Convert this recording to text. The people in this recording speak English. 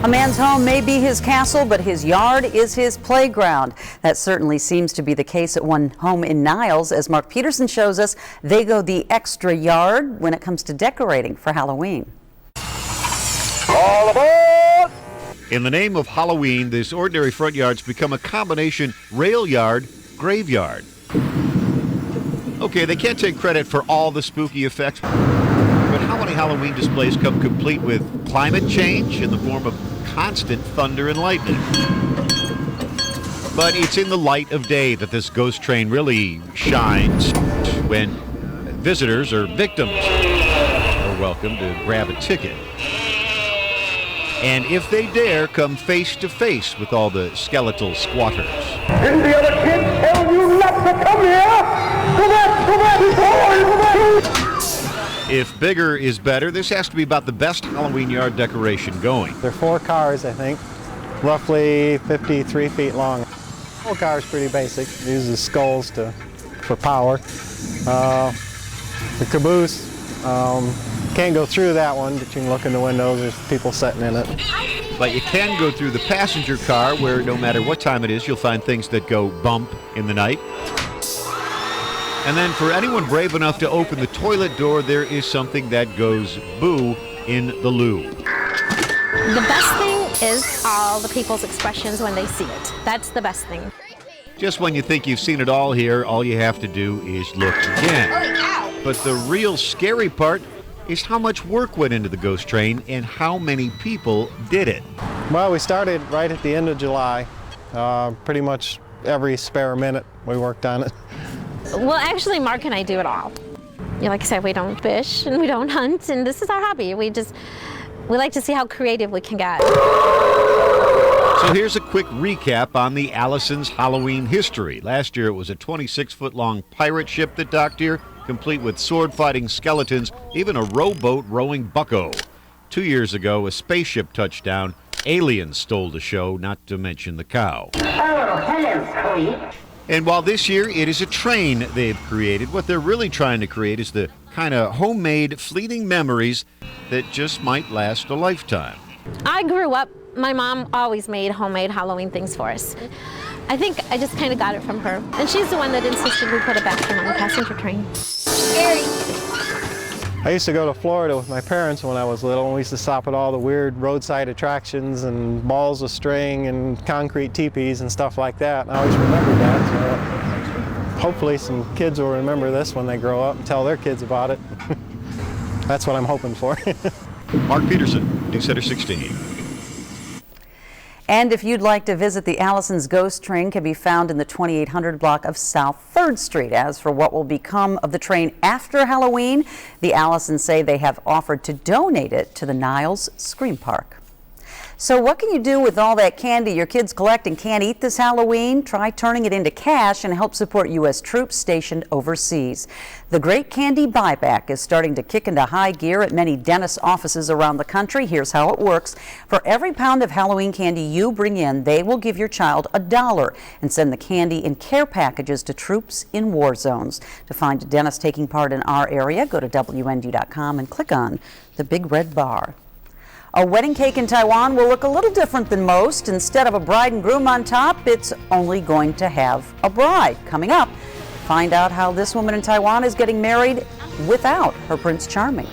A man's home may be his castle, but his yard is his playground. That certainly seems to be the case at one home in Niles. As Mark Peterson shows us, they go the extra yard when it comes to decorating for Halloween. All aboard! In the name of Halloween, this ordinary front yard's become a combination rail yard, graveyard. Okay, they can't take credit for all the spooky effects, but how many Halloween displays come complete with climate change in the form of constant thunder and lightning? But it's in the light of day that this ghost train really shines, when visitors or victims are welcome to grab a ticket. And if they dare, come face to face with all the skeletal squatters. Didn't the other kids tell you not to come here? Go back, go back! If bigger is better, this has to be about the best Halloween yard decoration going. There are 4 cars, I think, roughly 53 feet long. The whole car is pretty basic. It uses skulls for power. The caboose, can't go through that one, but you can look in the windows. There's people sitting in it. But you can go through the passenger car, where no matter what time it is, you'll find things that go bump in the night. And then for anyone brave enough to open the toilet door, there is something that goes boo in the loo. The best thing is all the people's expressions when they see it. That's the best thing. Just when you think you've seen it all here, all you have to do is look again. But the real scary part is how much work went into the ghost train and how many people did it. Well, we started right at the end of July. Pretty much every spare minute we worked on it. Well, actually, Mark and I do it all. Like I said, we don't fish and we don't hunt, and this is our hobby. We like to see how creative we can get. So here's a quick recap on the Allison's Halloween history. Last year it was a 26-foot-long pirate ship that docked here, complete with sword-fighting skeletons, even a rowboat rowing bucko. 2 years ago, a spaceship touched down. Aliens stole the show, not to mention the cow. Oh, hello, sweet. And while this year it is a train they've created, what they're really trying to create is the kind of homemade, fleeting memories that just might last a lifetime. I grew up, my mom always made homemade Halloween things for us. I think I just kind of got it from her. And she's the one that insisted we put a bathroom on the passenger train. Scary. I used to go to Florida with my parents when I was little, and we used to stop at all the weird roadside attractions and balls of string and concrete teepees and stuff like that. And I always remembered that. So hopefully some kids will remember this when they grow up and tell their kids about it. That's what I'm hoping for. Mark Peterson, News Center 16. And if you'd like to visit the Allison's Ghost Train, can be found in the 2800 block of South 3rd Street. As for what will become of the train after Halloween, the Allisons say they have offered to donate it to the Niles Scream Park. So what can you do with all that candy your kids collect and can't eat this Halloween? Try turning it into cash and help support U.S. troops stationed overseas. The Great Candy Buyback is starting to kick into high gear at many dentist offices around the country. Here's how it works. For every pound of Halloween candy you bring in, they will give your child $1 and send the candy in care packages to troops in war zones. To find a dentist taking part in our area, go to WND.com and click on the big red bar. A wedding cake in Taiwan will look a little different than most. Instead of a bride and groom on top, it's only going to have a bride. Coming up, find out how this woman in Taiwan is getting married without her Prince Charming.